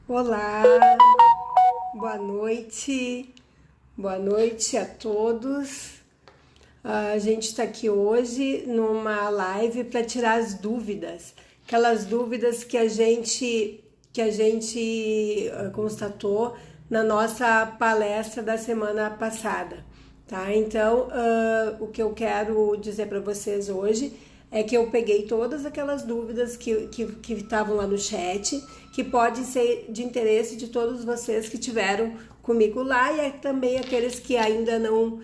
Olá, boa noite a todos. A gente está aqui hoje numa live para tirar as dúvidas, aquelas dúvidas que a gente constatou na nossa palestra da semana passada, tá? Então, o que eu quero dizer para vocês hoje é que eu peguei todas aquelas dúvidas que estavam lá no chat, que podem ser de interesse de todos vocês que tiveram comigo lá, e também aqueles que ainda não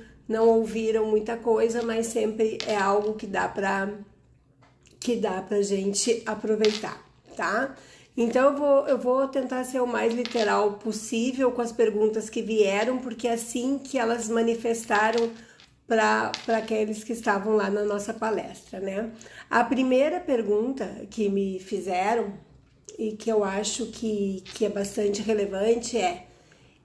ouviram muita coisa, mas sempre é algo que dá pra gente aproveitar, tá? Então eu vou tentar ser o mais literal possível com as perguntas que vieram, porque é assim que elas manifestaram para aqueles que estavam lá na nossa palestra, né? A primeira pergunta que me fizeram e que eu acho que é bastante relevante é: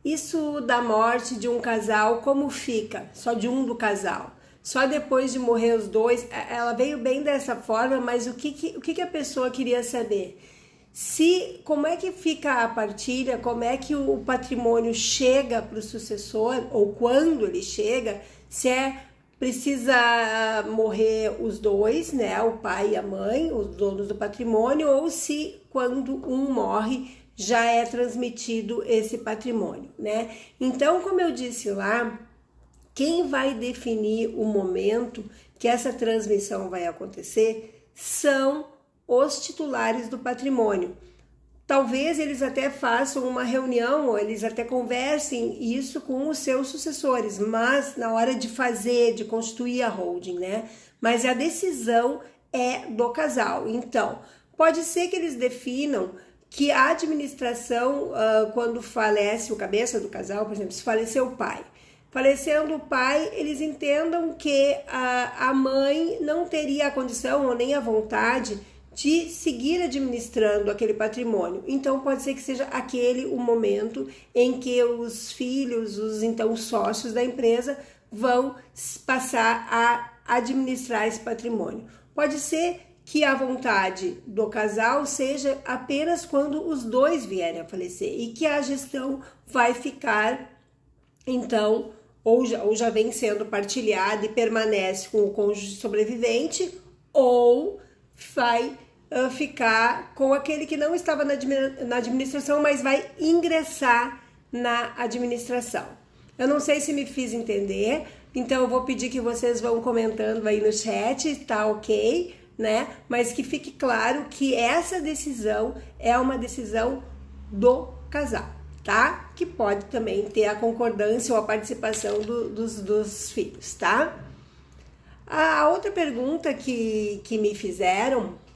isso da morte de um casal, como fica? Só de um do casal? Só depois de morrer os dois? Ela veio bem dessa forma, mas o que a pessoa queria saber? Como é que fica a partilha, como é que o patrimônio chega para o sucessor, ou quando ele chega, se precisa morrer os dois, né, o pai e a mãe, os donos do patrimônio, ou se quando um morre já é transmitido esse patrimônio, né? Então, como eu disse lá, quem vai definir o momento que essa transmissão vai acontecer são os titulares do patrimônio. Talvez eles até façam uma reunião, ou eles até conversem isso com os seus sucessores, mas na hora de constituir a holding, né? Mas a decisão é do casal. Então, pode ser que eles definam que a administração, quando falece o cabeça do casal, por exemplo, se faleceu o pai, falecendo o pai, eles entendam que a mãe não teria a condição ou nem a vontade de seguir administrando aquele patrimônio. Então pode ser que seja aquele o momento em que os filhos, os então sócios da empresa, vão passar a administrar esse patrimônio. Pode ser que a vontade do casal seja apenas quando os dois vierem a falecer e que a gestão vai ficar, então, ou já vem sendo partilhada e permanece com o cônjuge sobrevivente, ou vai ficar com aquele que não estava na administração, mas vai ingressar na administração. Eu não sei se me fiz entender, então eu vou pedir que vocês vão comentando aí no chat, tá ok, né? Mas que fique claro que essa decisão é uma decisão do casal, tá? Que pode também ter a concordância ou a participação dos filhos, tá? A outra pergunta que me fizeram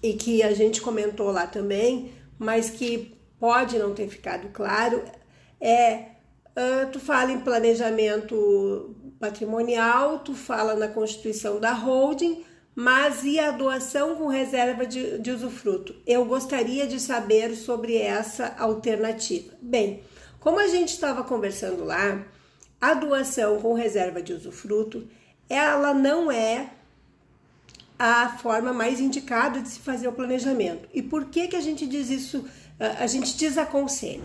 e que a gente comentou lá também, mas que pode não ter ficado claro, tu fala em planejamento patrimonial, tu fala na constituição da holding, mas e a doação com reserva de usufruto? Eu gostaria de saber sobre essa alternativa. Bem, como a gente estava conversando lá, a doação com reserva de usufruto, ela não é a forma mais indicada de se fazer o planejamento. E por que a gente diz isso? A gente desaconselha.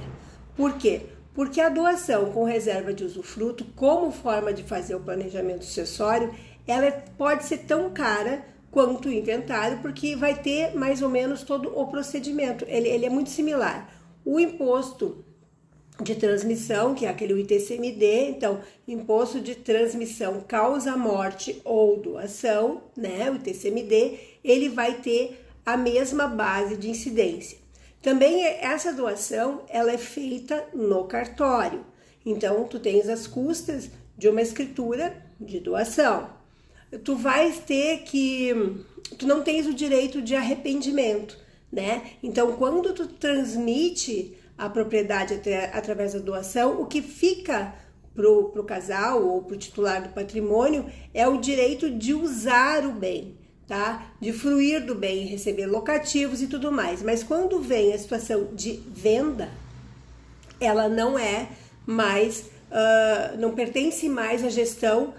Por quê? Porque a doação com reserva de usufruto, como forma de fazer o planejamento sucessório, ela pode ser tão cara quanto o inventário, porque vai ter mais ou menos todo o procedimento. Ele é muito similar. O imposto de transmissão, que é aquele ITCMD, então, imposto de transmissão causa morte ou doação, né, o ITCMD, ele vai ter a mesma base de incidência. Também essa doação, ela é feita no cartório, então tu tens as custas de uma escritura de doação. Tu não tens o direito de arrependimento, né, então quando tu transmite a propriedade através da doação, o que fica pro casal ou pro titular do patrimônio é o direito de usar o bem, tá? De fruir do bem, receber locativos e tudo mais. Mas quando vem a situação de venda, ela não é mais, não pertence mais à gestão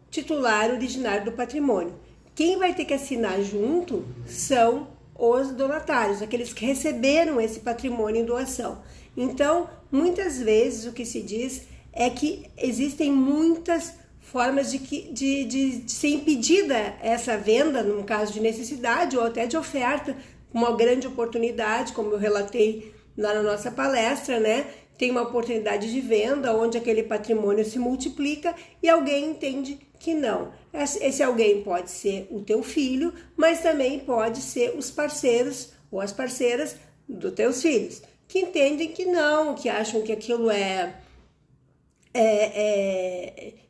titular originário do patrimônio. Quem vai ter que assinar junto são os donatários, aqueles que receberam esse patrimônio em doação. Então, muitas vezes o que se diz é que existem muitas formas de ser impedida essa venda, num caso de necessidade ou até de oferta, uma grande oportunidade, como eu relatei lá na nossa palestra, né? Tem uma oportunidade de venda onde aquele patrimônio se multiplica e alguém entende que não. Esse alguém pode ser o teu filho, mas também pode ser os parceiros ou as parceiras dos teus filhos, que entendem que não, que acham que aquilo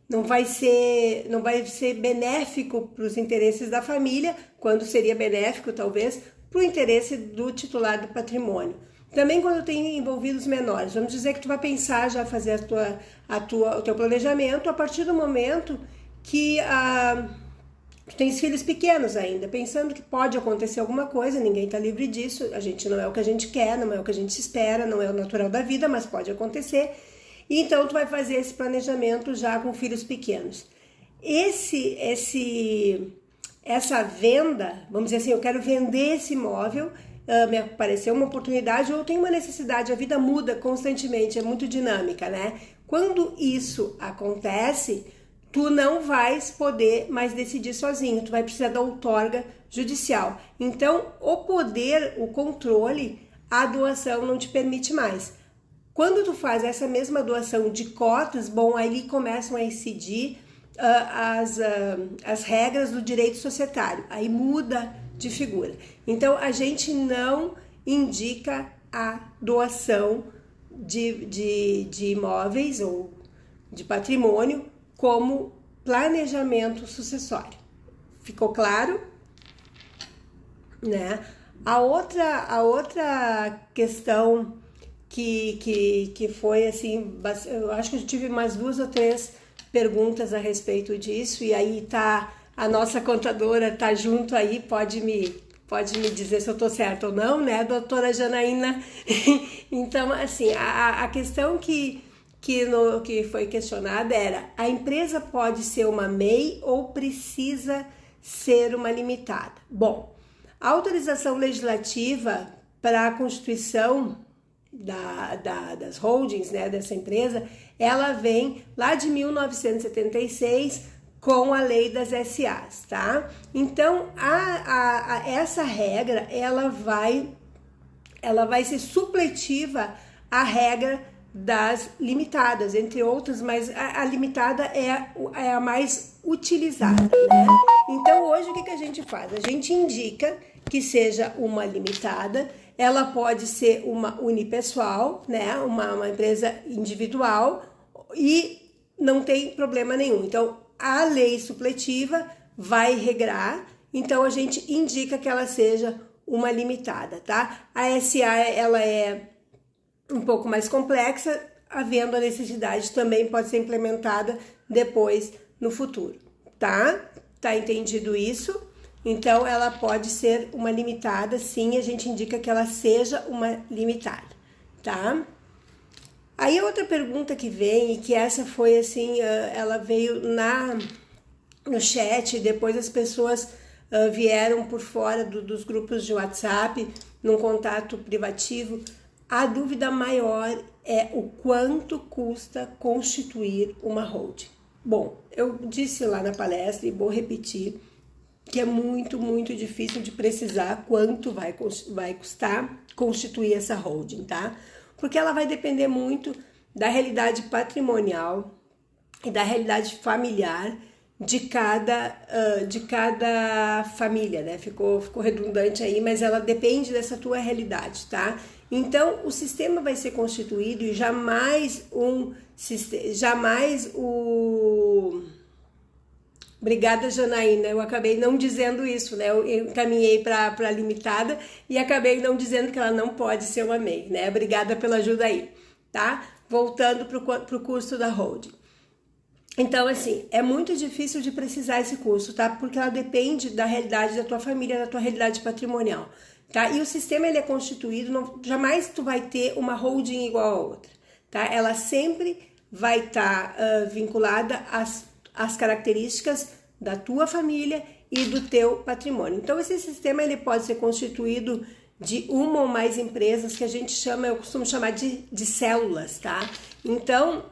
não vai ser benéfico para os interesses da família, quando seria benéfico, talvez, para o interesse do titular do patrimônio. Também quando tem envolvido os menores, vamos dizer que tu vai pensar já fazer o teu planejamento a partir do momento que tu tens filhos pequenos ainda, pensando que pode acontecer alguma coisa, ninguém está livre disso, a gente não é o que a gente quer, não é o que a gente espera, não é o natural da vida, mas pode acontecer. E então tu vai fazer esse planejamento já com filhos pequenos. Essa venda, vamos dizer assim, eu quero vender esse imóvel, me apareceu uma oportunidade ou tenho uma necessidade, a vida muda constantemente, é muito dinâmica, né? Quando isso acontece, tu não vais poder mais decidir sozinho, tu vai precisar da outorga judicial. Então, o controle, a doação não te permite mais. Quando tu faz essa mesma doação de cotas, bom, aí começam a incidir as regras do direito societário, aí muda de figura. Então, a gente não indica a doação de imóveis ou de patrimônio como planejamento sucessório. Ficou claro? Né? A outra questão que foi assim, eu acho que eu tive mais 2 ou 3 perguntas a respeito disso, e aí a nossa contadora tá junto aí, pode me dizer se eu tô certa ou não, né, doutora Janaína? Então, assim, a questão que foi questionada era: a empresa pode ser uma MEI ou precisa ser uma limitada? Bom, a autorização legislativa para a constituição das holdings, né, dessa empresa, ela vem lá de 1976 com a lei das SAs, tá? Então, essa regra, ela vai ser supletiva à regra das limitadas, entre outras, mas a limitada é a mais utilizada, né? Então, hoje, o que a gente faz? A gente indica que seja uma limitada. Ela pode ser uma unipessoal, né? Uma empresa individual, e não tem problema nenhum. Então, a lei supletiva vai regrar, então a gente indica que ela seja uma limitada, tá? A SA, ela é um pouco mais complexa, havendo a necessidade, também pode ser implementada depois no futuro, tá? Tá entendido isso? Então, ela pode ser uma limitada, sim, a gente indica que ela seja uma limitada, tá? Aí, a outra pergunta que vem, e que essa foi assim, ela veio no chat, depois as pessoas vieram por fora dos grupos de WhatsApp, num contato privativo. A dúvida maior é o quanto custa constituir uma holding. Bom, eu disse lá na palestra e vou repetir, que é muito, muito difícil de precisar quanto vai custar constituir essa holding, tá? Porque ela vai depender muito da realidade patrimonial e da realidade familiar de cada família, né? Ficou redundante aí, mas ela depende dessa tua realidade, tá? Então, o sistema vai ser constituído e jamais Obrigada, Janaína. Eu acabei não dizendo isso, né? Eu encaminhei para limitada e acabei não dizendo que ela não pode ser uma MEI, né? Obrigada pela ajuda aí, tá? Voltando pro custo da holding. Então, assim, é muito difícil de precisar esse custo, tá? Porque ela depende da realidade da tua família, da tua realidade patrimonial, tá? E o sistema, ele é constituído, jamais tu vai ter uma holding igual a outra, tá? Ela sempre vai estar vinculada às características da tua família e do teu patrimônio. Então, esse sistema ele pode ser constituído de uma ou mais empresas que a gente chama, eu costumo chamar de células, tá? Então,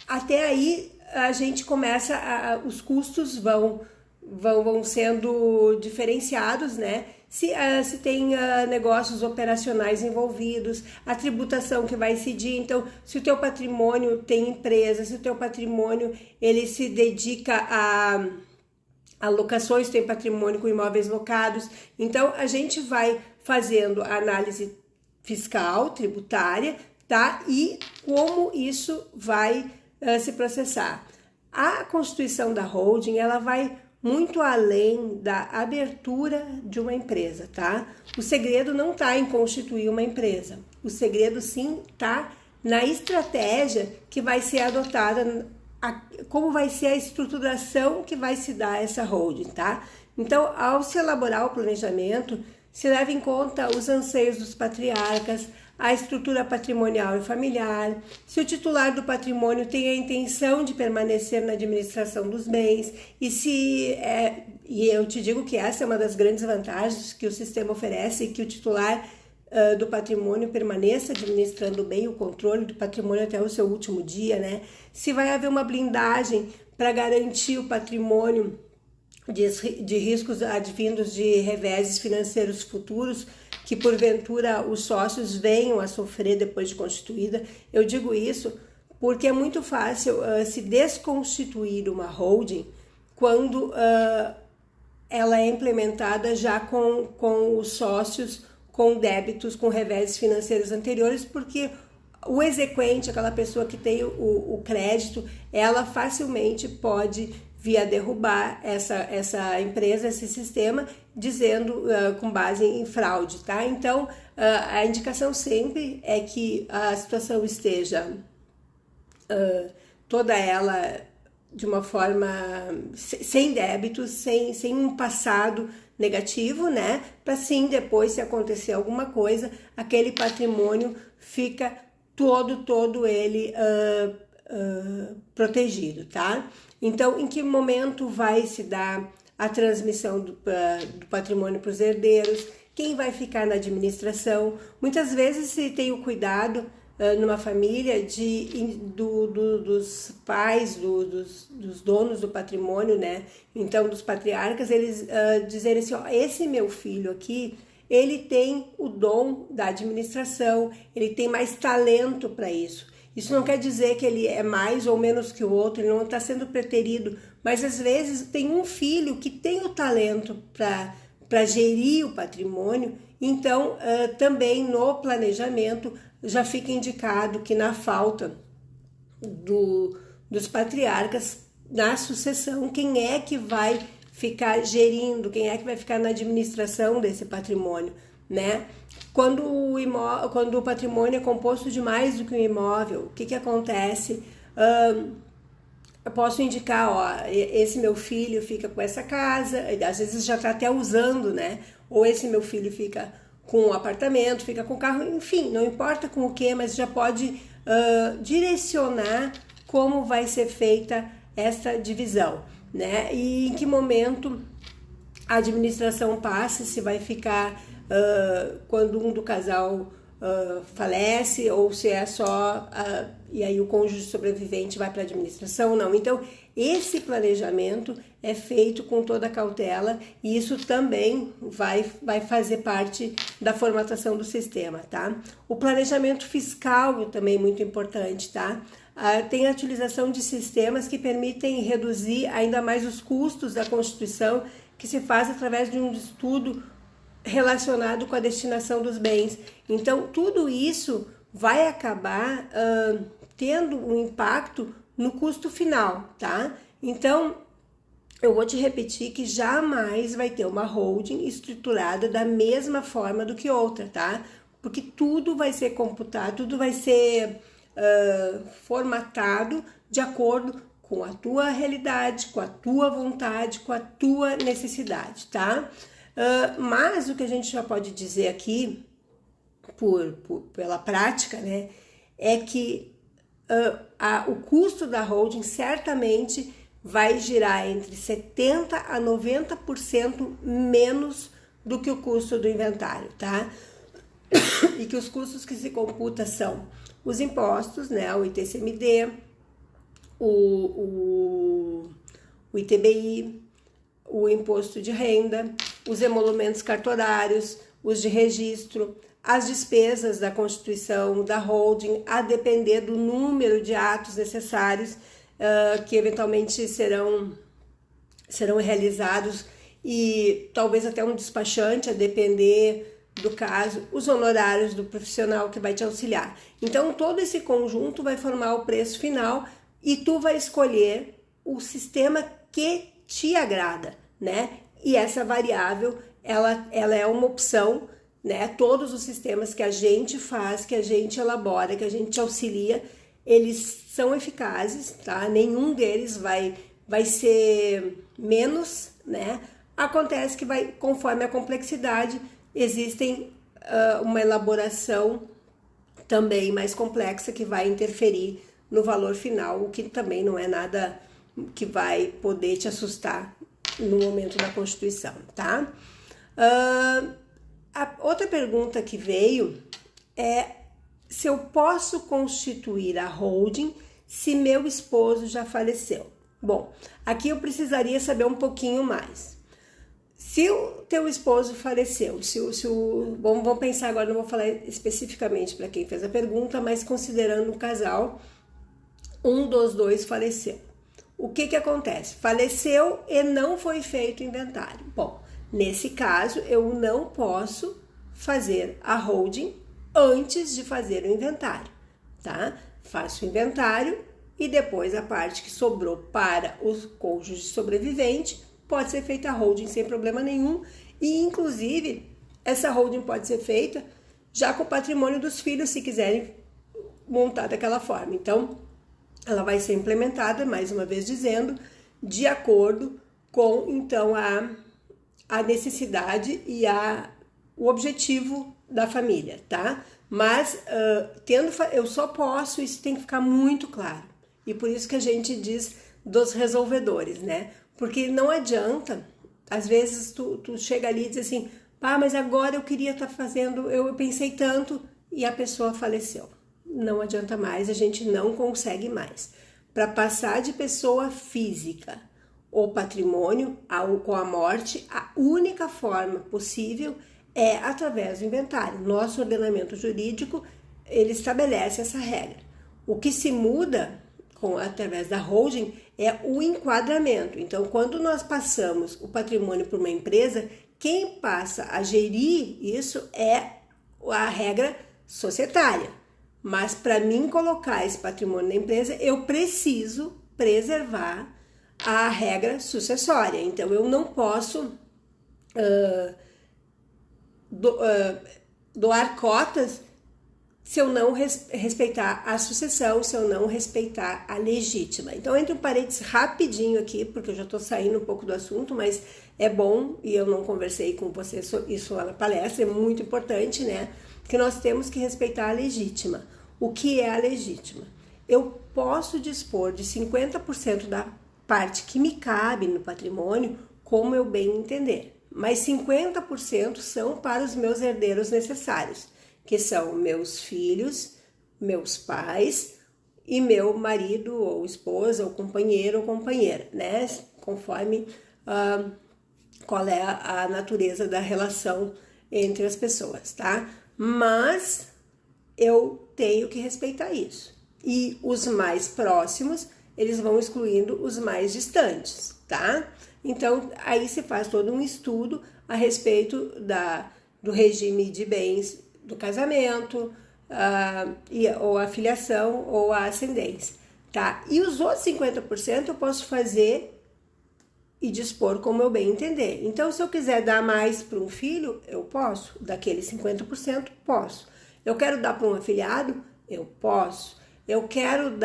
até aí a gente começa, os custos vão sendo diferenciados, né? Se tem negócios operacionais envolvidos, a tributação que vai incidir. Então, se o teu patrimônio tem empresa, se o teu patrimônio ele se dedica a alocações, tem patrimônio com imóveis locados. Então, a gente vai fazendo a análise fiscal, tributária, tá? E como isso vai se processar. A constituição da holding, ela vai muito além da abertura de uma empresa, tá? O segredo não está em constituir uma empresa. O segredo, sim, está na estratégia que vai ser adotada, como vai ser a estruturação que vai se dar essa holding, tá? Então, ao se elaborar o planejamento, se leva em conta os anseios dos patriarcas, a estrutura patrimonial e familiar, se o titular do patrimônio tem a intenção de permanecer na administração dos bens e eu te digo que essa é uma das grandes vantagens que o sistema oferece, que o titular do patrimônio permaneça administrando bem o controle do patrimônio até o seu último dia, né? Se vai haver uma blindagem para garantir o patrimônio de riscos advindos de reveses financeiros futuros, que porventura os sócios venham a sofrer depois de constituída. Eu digo isso porque é muito fácil se desconstituir uma holding quando ela é implementada já com os sócios com débitos, com reveses financeiros anteriores, porque o exequente, aquela pessoa que tem o crédito, ela facilmente pode vir a derrubar essa empresa, esse sistema, dizendo com base em fraude, tá? Então, a indicação sempre é que a situação esteja toda ela de uma forma sem débitos, sem um passado negativo, né? Para sim, depois, se acontecer alguma coisa, aquele patrimônio fica todo ele protegido, tá? Então, em que momento vai se dar a transmissão do patrimônio para os herdeiros? Quem vai ficar na administração? Muitas vezes se tem o cuidado numa família dos pais, dos donos do patrimônio, né? Então, dos patriarcas, eles dizerem assim, ó, esse meu filho aqui, ele tem o dom da administração, ele tem mais talento para isso. Isso não quer dizer que ele é mais ou menos que o outro, ele não está sendo preterido, mas às vezes tem um filho que tem o talento para gerir o patrimônio, então também no planejamento já fica indicado que na falta dos patriarcas, na sucessão, quem é que vai ficar gerindo, quem é que vai ficar na administração desse patrimônio, né? Quando o patrimônio é composto de mais do que um imóvel, o que acontece? Eu posso indicar, ó, esse meu filho fica com essa casa, às vezes já está até usando, né? Ou esse meu filho fica com um apartamento, fica com carro, enfim, não importa com o que, mas já pode direcionar como vai ser feita essa divisão, né? E em que momento a administração passa, se vai ficar quando um do casal falece ou se é só e aí o cônjuge sobrevivente vai para a administração, não. Então, esse planejamento é feito com toda a cautela e isso também vai fazer parte da formatação do sistema, tá? O planejamento fiscal é também muito importante, tá? Tem a utilização de sistemas que permitem reduzir ainda mais os custos da constituição, que se faz através de um estudo relacionado com a destinação dos bens. Então, tudo isso vai acabar tendo um impacto no custo final, tá? Então, eu vou te repetir que jamais vai ter uma holding estruturada da mesma forma do que outra, tá? Porque tudo vai ser computado, tudo vai ser formatado de acordo com a tua realidade, com a tua vontade, com a tua necessidade, tá? Mas o que a gente já pode dizer aqui, pela prática, né, é que o custo da holding certamente vai girar entre 70% a 90% menos do que o custo do inventário, tá? E que os custos que se computa são os impostos, né? O ITCMD, o ITBI, o imposto de renda, os emolumentos cartorários, os de registro, as despesas da constituição da holding, a depender do número de atos necessários que eventualmente serão realizados, e talvez até um despachante, a depender do caso, os honorários do profissional que vai te auxiliar. Então, todo esse conjunto vai formar o preço final e tu vai escolher o sistema que te agrada, né? E essa variável, ela é uma opção, né? Todos os sistemas que a gente faz, que a gente elabora, que a gente te auxilia, eles são eficazes, tá? Nenhum deles vai ser menos, né? Acontece que conforme a complexidade, existem uma elaboração também mais complexa que vai interferir no valor final, o que também não é nada que vai poder te assustar no momento da constituição, tá? A outra pergunta que veio é se eu posso constituir a holding se meu esposo já faleceu. Bom, aqui eu precisaria saber um pouquinho mais. Se o teu esposo faleceu, vamos pensar agora, não vou falar especificamente para quem fez a pergunta, mas considerando um casal, um dos dois faleceu. O que acontece? Faleceu e não foi feito inventário. Bom, nesse caso, eu não posso fazer a holding antes de fazer o inventário, tá? Faço o inventário e depois a parte que sobrou para os cônjuges sobreviventes pode ser feita a holding sem problema nenhum, e inclusive essa holding pode ser feita já com o patrimônio dos filhos, se quiserem montar daquela forma. Então, ela vai ser implementada, mais uma vez dizendo, de acordo com então a necessidade e o objetivo da família, tá? Mas eu só posso, isso tem que ficar muito claro, e por isso que a gente diz dos resolvedores, né? Porque não adianta, às vezes tu chega ali e diz assim, pá, mas agora eu queria estar fazendo, eu pensei tanto, e a pessoa faleceu. Não adianta mais, a gente não consegue mais. Para passar de pessoa física ou patrimônio com a morte, a única forma possível é através do inventário. Nosso ordenamento jurídico, ele estabelece essa regra. O que se muda através da holding é o enquadramento. Então, quando nós passamos o patrimônio para uma empresa, quem passa a gerir isso é a regra societária. Mas para mim colocar esse patrimônio na empresa, eu preciso preservar a regra sucessória. Então, eu não posso doar cotas se eu não respeitar a sucessão, se eu não respeitar a legítima. Então, entre um parênteses rapidinho aqui, porque eu já estou saindo um pouco do assunto, mas é bom, e eu não conversei com você sobre isso lá na palestra, é muito importante, né? Que nós temos que respeitar a legítima. O que é a legítima? Eu posso dispor de 50% da parte que me cabe no patrimônio, como eu bem entender. Mas 50% são para os meus herdeiros necessários, que são meus filhos, meus pais e meu marido ou esposa ou companheiro ou companheira, né? Conforme qual é a natureza da relação entre as pessoas, tá? Mas eu tenho que respeitar isso. E os mais próximos, eles vão excluindo os mais distantes, tá? Então, aí se faz todo um estudo a respeito do regime de bens do casamento, ou a filiação ou a ascendência, tá? E os outros 50% eu posso fazer e dispor como eu bem entender. Então, se eu quiser dar mais para um filho, eu posso. Daqueles 50%, posso. Eu quero dar para um afilhado, eu posso. Eu quero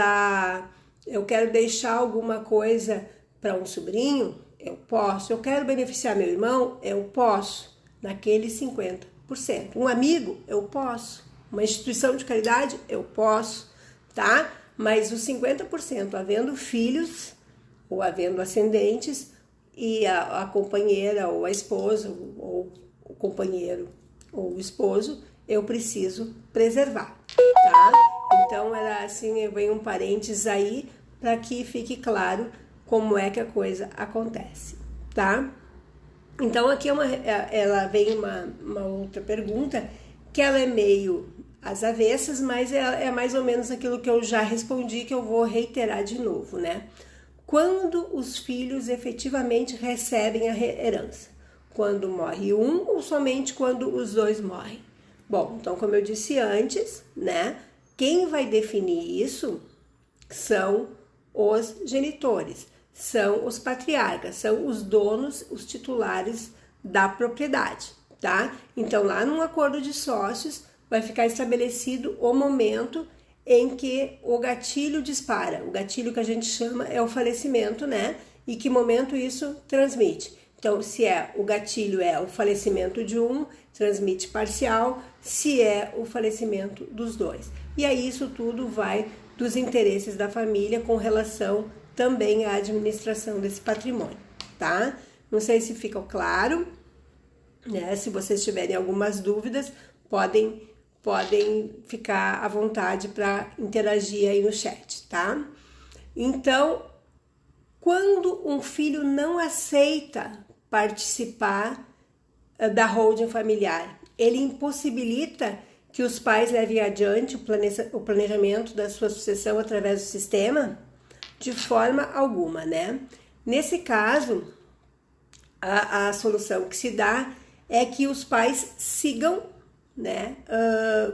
deixar alguma coisa para um sobrinho, eu posso. Eu quero beneficiar meu irmão, eu posso. Naqueles 50%. Um amigo, eu posso. Uma instituição de caridade, eu posso, tá? Mas os 50%, havendo filhos ou havendo ascendentes, e a companheira ou a esposa, ou o companheiro ou o esposo, eu preciso preservar, tá? Então, era assim, vem um parênteses aí para que fique claro como é que a coisa acontece, tá? Então, aqui ela vem uma outra pergunta, que ela é meio às avessas, mas é mais ou menos aquilo que eu já respondi, que eu vou reiterar de novo, né? Quando os filhos efetivamente recebem a herança? Quando morre um ou somente quando os dois morrem? Bom, então, como eu disse antes, né? Quem vai definir isso são os genitores, são os patriarcas, são os donos, os titulares da propriedade, tá? Então, lá num acordo de sócios, vai ficar estabelecido o momento em que o gatilho dispara. O gatilho que a gente chama é o falecimento, né? E que momento isso transmite. Então, se o gatilho é o falecimento de um, transmite parcial, se é o falecimento dos dois. E aí isso tudo vai dos interesses da família com relação também à administração desse patrimônio, tá? Não sei se ficou claro, né? Se vocês tiverem algumas dúvidas, podem ficar à vontade para interagir aí no chat, tá? Então, quando um filho não aceita participar da holding familiar, ele impossibilita que os pais levem adiante o planejamento da sua sucessão através do sistema? De forma alguma, né? Nesse caso, a solução que se dá é que os pais sigam, né,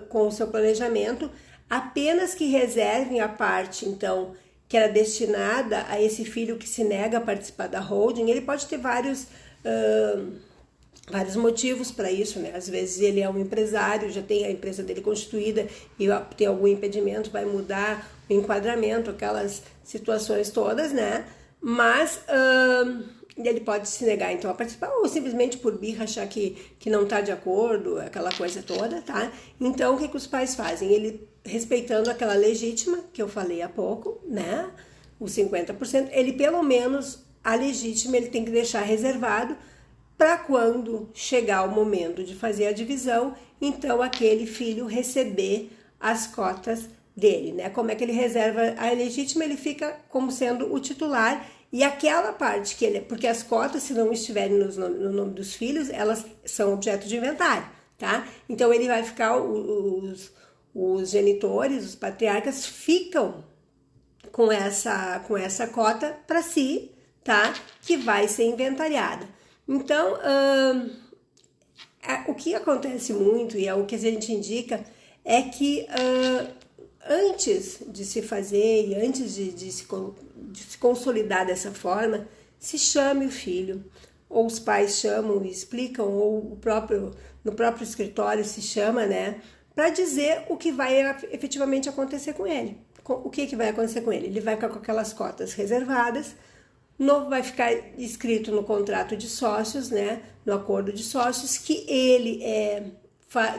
com o seu planejamento, apenas que reservem a parte, então, que era destinada a esse filho que se nega a participar da holding. Ele pode ter vários motivos para isso, né? Às vezes ele é um empresário, já tem a empresa dele constituída e tem algum impedimento, vai mudar o enquadramento, aquelas situações todas, né? Mas ele pode se negar então a participar, ou simplesmente por birra achar que não está de acordo, aquela coisa toda, tá? Então, o que os pais fazem? Ele, respeitando aquela legítima que eu falei há pouco, né? Os 50%, ele pelo menos, a legítima, ele tem que deixar reservado para quando chegar o momento de fazer a divisão, então aquele filho receber as cotas dele, né? Como é que ele reserva a legítima? Ele fica como sendo o titular, e aquela parte que ele... Porque as cotas, se não estiverem no nome dos filhos, elas são objeto de inventário, tá? Então ele vai ficar... Os genitores, os patriarcas, ficam com essa cota para si, tá? Que vai ser inventariada. Então, o que acontece muito, e é o que a gente indica, é que antes de se fazer e antes de se consolidar dessa forma, se chame o filho, ou os pais chamam e explicam, ou no próprio escritório se chama, né, para dizer o que vai efetivamente acontecer com ele. O que vai acontecer com ele? Ele vai ficar com aquelas cotas reservadas, vai ficar escrito no contrato de sócios, né, no acordo de sócios, que ele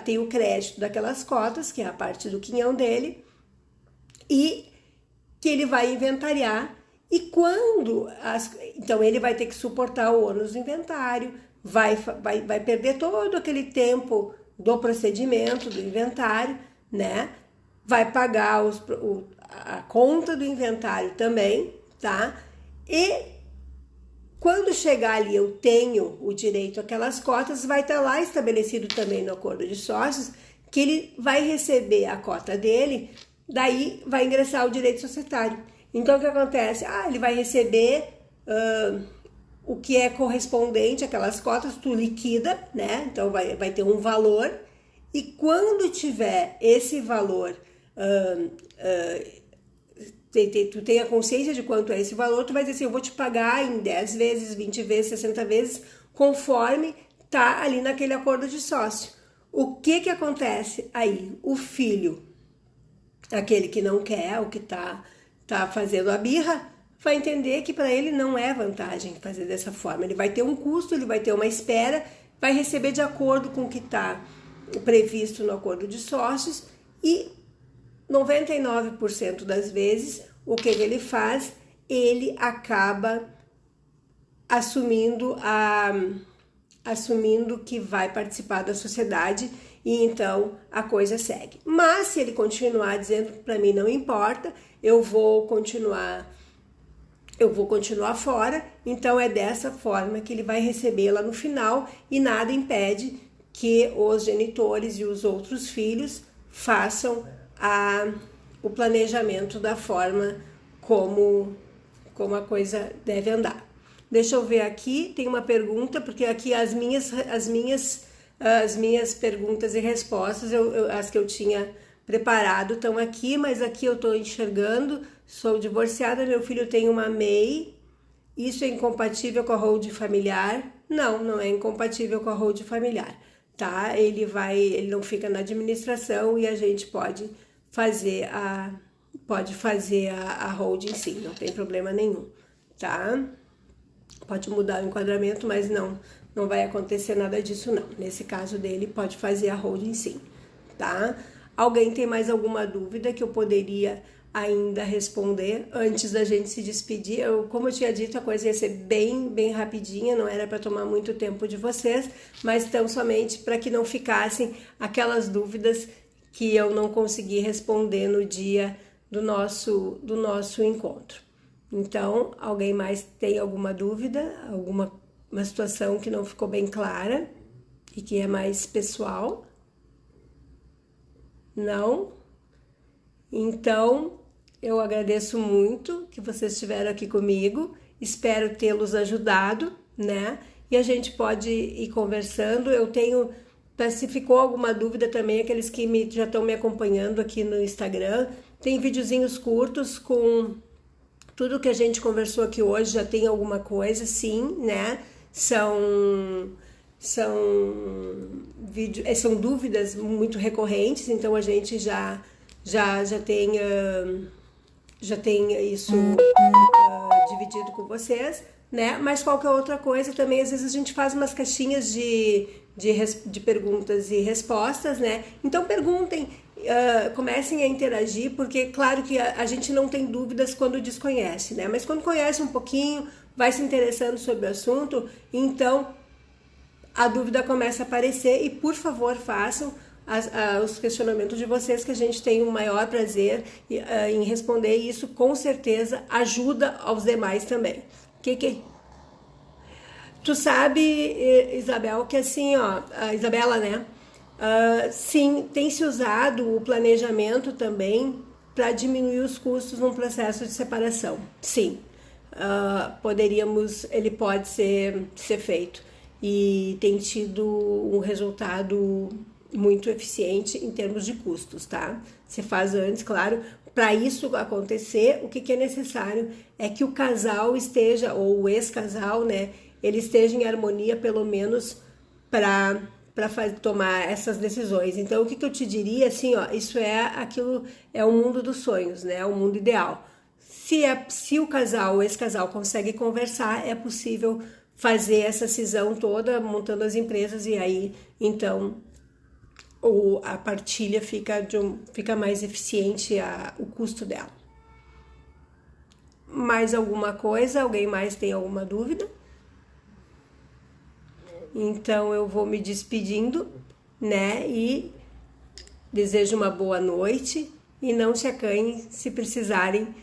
tem o crédito daquelas cotas, que é a parte do quinhão dele, e que ele vai inventariar, e então ele vai ter que suportar o ônus do inventário, vai perder todo aquele tempo do procedimento, do inventário, né, vai pagar a conta do inventário também, tá? E quando chegar ali, eu tenho o direito àquelas cotas, vai estar lá estabelecido também no acordo de sócios que ele vai receber a cota dele, daí vai ingressar o direito societário. Então, o que acontece? Ele vai receber o que é correspondente àquelas cotas, tu liquida, né? Então, vai ter um valor, e quando tiver esse valor... tu tem a consciência de quanto é esse valor, tu vai dizer assim, eu vou te pagar em 10 vezes, 20 vezes, 60 vezes, conforme tá ali naquele acordo de sócio. O que acontece aí? O filho, aquele que não quer, o que tá fazendo a birra, vai entender que para ele não é vantagem fazer dessa forma. Ele vai ter um custo, ele vai ter uma espera, vai receber de acordo com o que está previsto no acordo de sócios, e 99% das vezes, o que ele faz? ele acaba assumindo que vai participar da sociedade e então a coisa segue. Mas se ele continuar dizendo para mim não importa, eu vou continuar fora, então é dessa forma que ele vai receber lá no final e nada impede que os genitores e os outros filhos façam o planejamento da forma como a coisa deve andar. Deixa eu ver aqui, tem uma pergunta, porque aqui as minhas perguntas e respostas, as que eu tinha preparado estão aqui, mas aqui eu estou enxergando. Sou divorciada, meu filho tem uma MEI. Isso é incompatível com a hold familiar? Não, não é incompatível com a hold familiar, tá? Ele não fica na administração e a gente pode fazer a hold sim, não tem problema nenhum, tá? Pode mudar o enquadramento, mas não vai acontecer nada disso não. Nesse caso dele, pode fazer a holding sim, tá? Alguém tem mais alguma dúvida que eu poderia ainda responder antes da gente se despedir? Como eu tinha dito, a coisa ia ser bem rapidinha, não era para tomar muito tempo de vocês, mas tão somente para que não ficassem aquelas dúvidas que eu não consegui responder no dia do nosso encontro. Então, alguém mais tem alguma dúvida, uma situação que não ficou bem clara e que é mais pessoal? Não? Então, eu agradeço muito que vocês estiveram aqui comigo, espero tê-los ajudado, né? E a gente pode ir conversando. Eu tenho, se ficou alguma dúvida também, aqueles que já estão me acompanhando aqui no Instagram, tem videozinhos curtos com tudo que a gente conversou aqui hoje, já tem alguma coisa, sim, né? São dúvidas muito recorrentes, então a gente já tem isso dividido com vocês, né? Mas qualquer outra coisa também, às vezes a gente faz umas caixinhas de perguntas e respostas, né? Então perguntem, comecem a interagir, porque claro que a gente não tem dúvidas quando desconhece, né? Mas quando conhece um pouquinho, vai se interessando sobre o assunto, então a dúvida começa a aparecer e, por favor, façam os questionamentos de vocês, que a gente tem o maior prazer em responder, e isso com certeza ajuda aos demais também. Tu sabe, Isabel, que assim, ó, a Isabela, né? Sim, tem se usado o planejamento também para diminuir os custos num processo de separação. Sim, ele pode ser feito e tem tido um resultado muito eficiente em termos de custos, tá? Você faz antes, claro. Para isso acontecer, o que é necessário é que o casal esteja, ou o ex-casal, né, ele esteja em harmonia, pelo menos para tomar essas decisões. Então, o que eu te diria, assim, ó, isso é o mundo dos sonhos, né, o mundo ideal. Se o casal, o ex-casal consegue conversar, é possível fazer essa cisão toda, montando as empresas, e aí, então, a partilha fica mais eficiente o custo dela. Mais alguma coisa? Alguém mais tem alguma dúvida? Então eu vou me despedindo, né? E desejo uma boa noite e não se acanhem se precisarem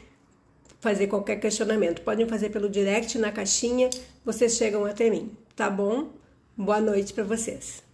fazer qualquer questionamento. Podem fazer pelo direct, na caixinha, vocês chegam até mim, tá bom? Boa noite para vocês.